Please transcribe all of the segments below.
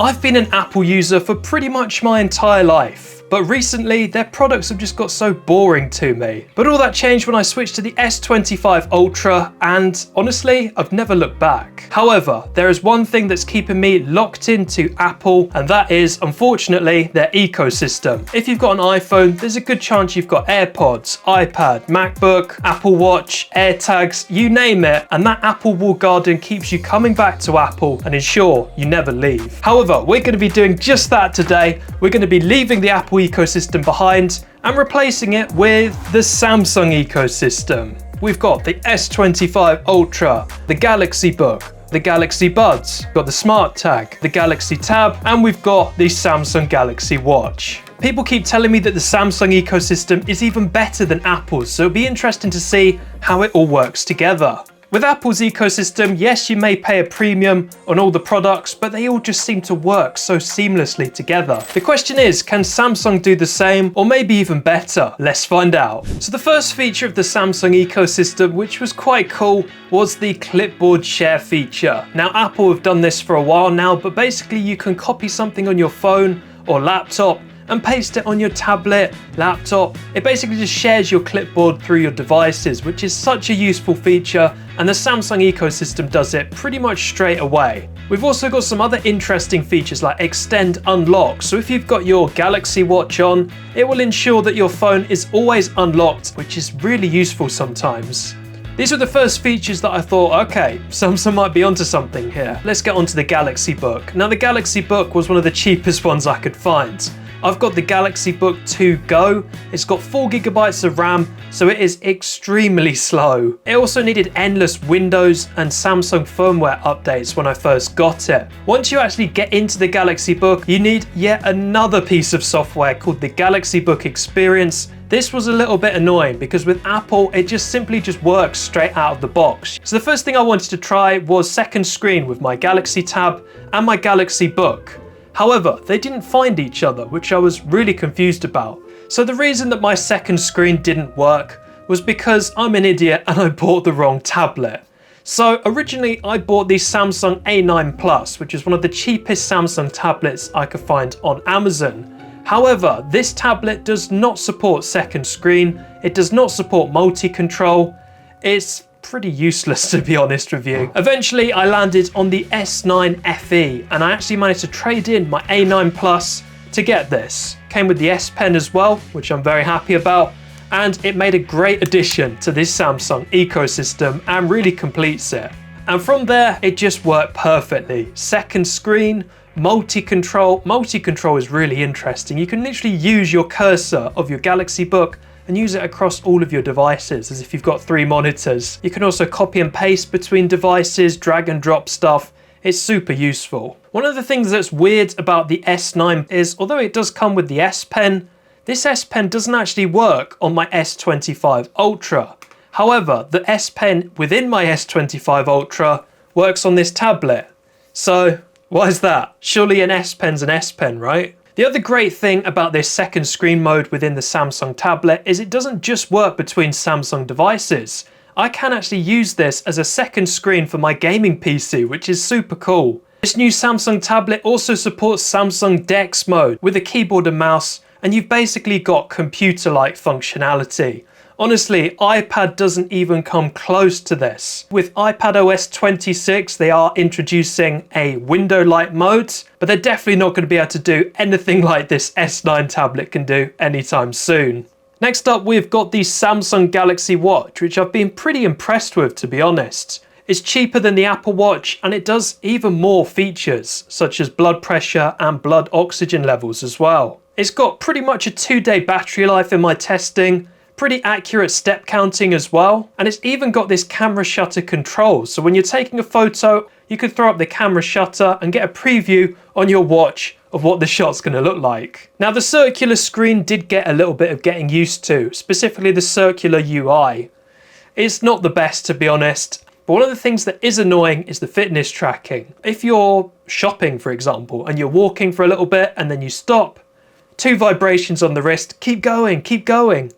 I've been an Apple user for pretty much my entire life, but recently their products have just got so boring to me. But all that changed when I switched to the S25 Ultra, and honestly, I've never looked back. However, there is one thing that's keeping me locked into Apple, and that is, unfortunately, their ecosystem. If you've got an iPhone, there's a good chance you've got AirPods, iPad, MacBook, Apple Watch, AirTags, you name it, and that Apple walled garden keeps you coming back to Apple and ensure you never leave. However, we're going to be doing just that today. We're going to be leaving the Apple ecosystem behind and replacing it with the Samsung ecosystem. We've got the S25 Ultra, the Galaxy Book, the Galaxy Buds, we've got the Smart Tag, the Galaxy Tab, and we've got the Samsung Galaxy Watch. People keep telling me that the Samsung ecosystem is even better than Apple's, so it'll be interesting to see how it all works together. With Apple's ecosystem, yes, you may pay a premium on all the products, but they all just seem to work so seamlessly together. The question is, can Samsung do the same, or maybe even better? Let's find out. So the first feature of the Samsung ecosystem, which was quite cool, was the clipboard share feature. Now, Apple have done this for a while now, but basically you can copy something on your phone or laptop and paste it on your tablet, laptop. It basically just shares your clipboard through your devices, which is such a useful feature, and the Samsung ecosystem does it pretty much straight away. We've also got some other interesting features like Extend Unlock. So if you've got your Galaxy Watch on, it will ensure that your phone is always unlocked, which is really useful sometimes. These were the first features that I thought, okay, Samsung might be onto something here. Let's get onto the Galaxy Book. Now, the Galaxy Book was one of the cheapest ones I could find. I've got the Galaxy Book 2 Go. It's got 4GB of RAM, so it is extremely slow. It also needed endless Windows and Samsung firmware updates when I first got it. Once you actually get into the Galaxy Book, you need yet another piece of software called the Galaxy Book Experience. This was a little bit annoying because with Apple, it just simply works straight out of the box. So the first thing I wanted to try was second screen with my Galaxy Tab and my Galaxy Book. However, they didn't find each other, which I was really confused about. So the reason that my second screen didn't work was because I'm an idiot and I bought the wrong tablet. So originally I bought the Samsung A9 Plus, which is one of the cheapest Samsung tablets I could find on Amazon. However, this tablet does not support second screen, it does not support multi-control, it's pretty useless to be honest with you. Eventually I landed on the S9 FE and I actually managed to trade in my A9 Plus to get this. Came with the S Pen as well, which I'm very happy about, and it made a great addition to this Samsung ecosystem and really completes it. And from there it just worked perfectly. Second screen, multi-control. Multi-control is really interesting. You can literally use your cursor of your Galaxy Book and use it across all of your devices as if you've got 3 monitors. You can also copy and paste between devices, drag and drop stuff. It's super useful. One of the things that's weird about the S9 is, although it does come with the S Pen, this S Pen doesn't actually work on my S25 Ultra. However, the S Pen within my S25 Ultra works on this tablet. So why is that? Surely an S Pen's an S Pen, right? The other great thing about this second screen mode within the Samsung tablet is it doesn't just work between Samsung devices. I can actually use this as a second screen for my gaming PC, which is super cool. This new Samsung tablet also supports Samsung DeX mode with a keyboard and mouse, and you've basically got computer-like functionality. Honestly, iPad doesn't even come close to this. With iPadOS 26, they are introducing a window-like mode, but they're definitely not going to be able to do anything like this S9 tablet can do anytime soon. Next up, we've got the Samsung Galaxy Watch, which I've been pretty impressed with, to be honest. It's cheaper than the Apple Watch, and it does even more features, such as blood pressure and blood oxygen levels as well. It's got pretty much a 2-day battery life in my testing, pretty accurate step counting as well, and it's even got this camera shutter control, so when you're taking a photo you could throw up the camera shutter and get a preview on your watch of what the shot's going to look like. Now, the circular screen did get a little bit of getting used to, specifically the circular UI. It's not the best, to be honest, but one of the things that is annoying is the fitness tracking. If you're shopping, for example, and you're walking for a little bit and then you stop, 2 vibrations on the wrist, keep going, keep going.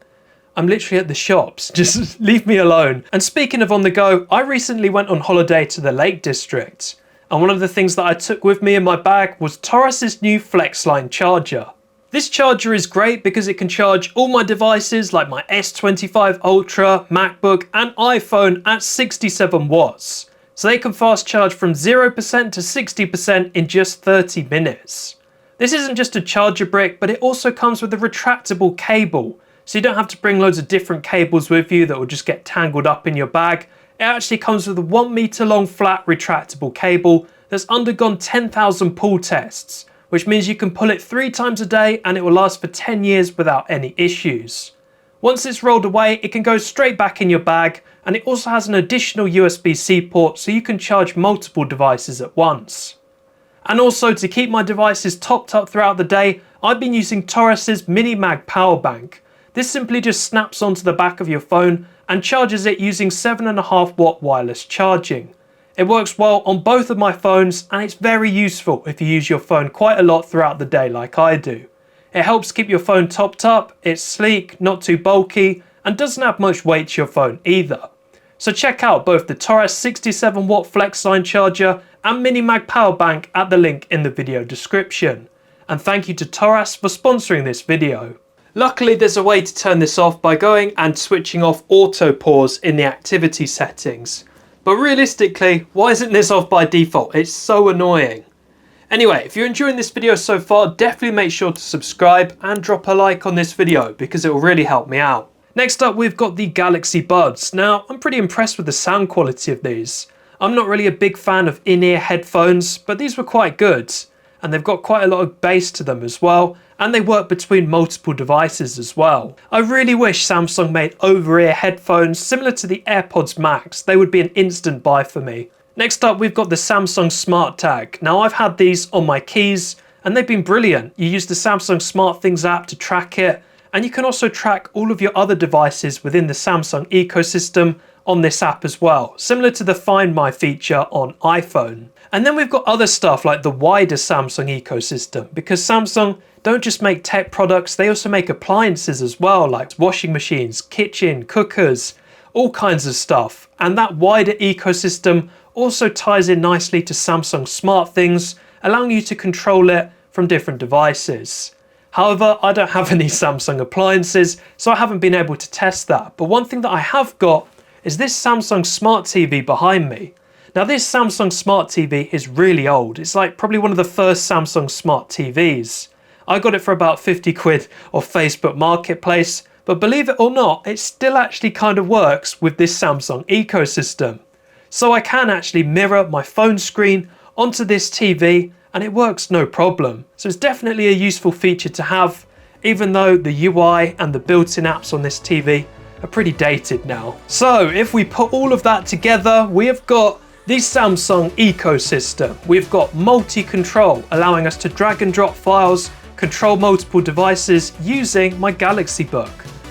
I'm literally at the shops, just leave me alone. And speaking of on the go, I recently went on holiday to the Lake District. And one of the things that I took with me in my bag was Taurus's new FlexLine charger. This charger is great because it can charge all my devices like my S25 Ultra, MacBook and iPhone at 67 watts. So they can fast charge from 0% to 60% in just 30 minutes. This isn't just a charger brick, but it also comes with a retractable cable. So you don't have to bring loads of different cables with you that will just get tangled up in your bag. It actually comes with a 1 meter long flat retractable cable that's undergone 10,000 pull tests, which means you can pull it 3 times a day and it will last for 10 years without any issues. Once it's rolled away, it can go straight back in your bag, and it also has an additional USB-C port so you can charge multiple devices at once. And also, to keep my devices topped up throughout the day, I've been using Taurus's Mini Mag power bank. This simply just snaps onto the back of your phone and charges it using 7.5 watt wireless charging. It works well on both of my phones, and it's very useful if you use your phone quite a lot throughout the day like I do. It helps keep your phone topped up, it's sleek, not too bulky, and doesn't add much weight to your phone either. So check out both the Taurus 67 watt FlexLine charger and Mini Mag power bank at the link in the video description. And thank you to Taurus for sponsoring this video. Luckily there's a way to turn this off by going and switching off auto pause in the activity settings. But realistically, why isn't this off by default? It's so annoying. Anyway, if you're enjoying this video so far, definitely make sure to subscribe and drop a like on this video because it will really help me out. Next up, we've got the Galaxy Buds. Now, I'm pretty impressed with the sound quality of these. I'm not really a big fan of in-ear headphones, but these were quite good. And they've got quite a lot of bass to them as well, and they work between multiple devices as well. I really wish Samsung made over-ear headphones similar to the AirPods Max. They would be an instant buy for me. Next up, we've got the Samsung Smart Tag. Now, I've had these on my keys and they've been brilliant. You use the Samsung SmartThings app to track it, and you can also track all of your other devices within the Samsung ecosystem on this app as well, similar to the Find My feature on iPhone. And then we've got other stuff like the wider Samsung ecosystem, because Samsung don't just make tech products, they also make appliances as well, like washing machines, kitchen, cookers, all kinds of stuff. And that wider ecosystem also ties in nicely to Samsung SmartThings, allowing you to control it from different devices. However, I don't have any Samsung appliances, so I haven't been able to test that. But one thing that I have got is this Samsung Smart TV behind me. Now, this Samsung Smart TV is really old. It's like probably one of the first Samsung Smart TVs. I got it for about 50 quid off Facebook Marketplace, but believe it or not, it still actually kind of works with this Samsung ecosystem. So I can actually mirror my phone screen onto this TV and it works no problem. So it's definitely a useful feature to have, even though the UI and the built-in apps on this TV are pretty dated now. So if we put all of that together, we have got the Samsung ecosystem. We've got multi-control, allowing us to drag and drop files, control multiple devices using my Galaxy Book.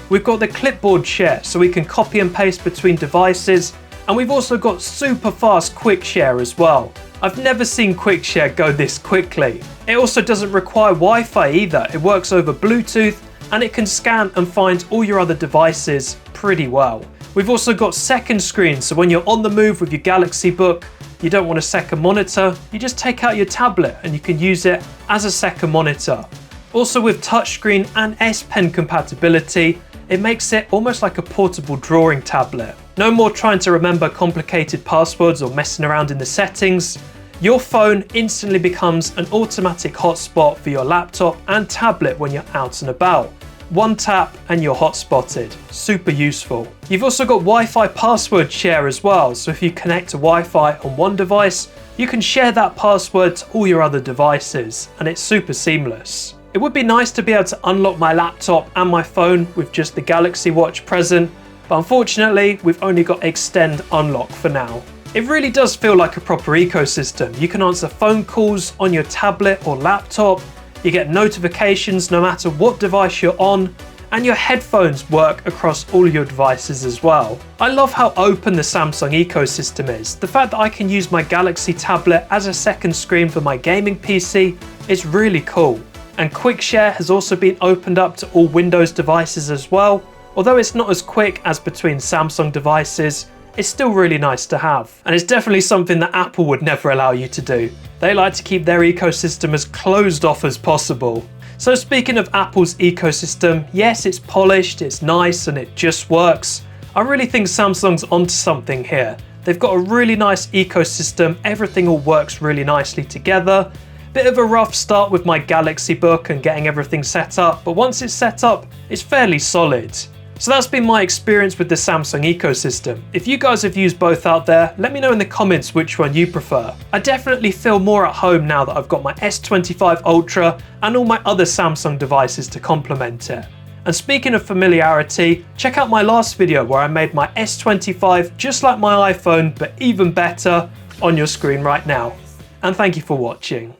We've got the clipboard share, so we can copy and paste between devices, and we've also got super fast quick share as well. I've never seen quick share go this quickly. It also doesn't require Wi-Fi either. It works over Bluetooth, and it can scan and find all your other devices pretty well. We've also got second screen, so when you're on the move with your Galaxy Book, you don't want a second monitor, you just take out your tablet and you can use it as a second monitor. Also, with touchscreen and S Pen compatibility, it makes it almost like a portable drawing tablet. No more trying to remember complicated passwords or messing around in the settings. Your phone instantly becomes an automatic hotspot for your laptop and tablet when you're out and about. One tap and you're hotspotted. Super useful. You've also got Wi-Fi password share as well, so if you connect to Wi-Fi on one device, you can share that password to all your other devices, and it's super seamless. It would be nice to be able to unlock my laptop and my phone with just the Galaxy Watch present, but unfortunately we've only got Extend Unlock for now. It really does feel like a proper ecosystem. You can answer phone calls on your tablet or laptop, you get notifications no matter what device you're on, and your headphones work across all your devices as well. I love how open the Samsung ecosystem is. The fact that I can use my Galaxy tablet as a second screen for my gaming PC is really cool. And Quick Share has also been opened up to all Windows devices as well. Although it's not as quick as between Samsung devices, it's still really nice to have. And it's definitely something that Apple would never allow you to do. They like to keep their ecosystem as closed off as possible. So speaking of Apple's ecosystem, yes, it's polished, it's nice, and it just works. I really think Samsung's onto something here. They've got a really nice ecosystem, everything all works really nicely together. Bit of a rough start with my Galaxy Book and getting everything set up, but once it's set up, it's fairly solid. So that's been my experience with the Samsung ecosystem. If you guys have used both out there, let me know in the comments which one you prefer. I definitely feel more at home now that I've got my S25 Ultra and all my other Samsung devices to complement it. And speaking of familiarity, check out my last video where I made my S25 just like my iPhone, but even better, on your screen right now. And thank you for watching.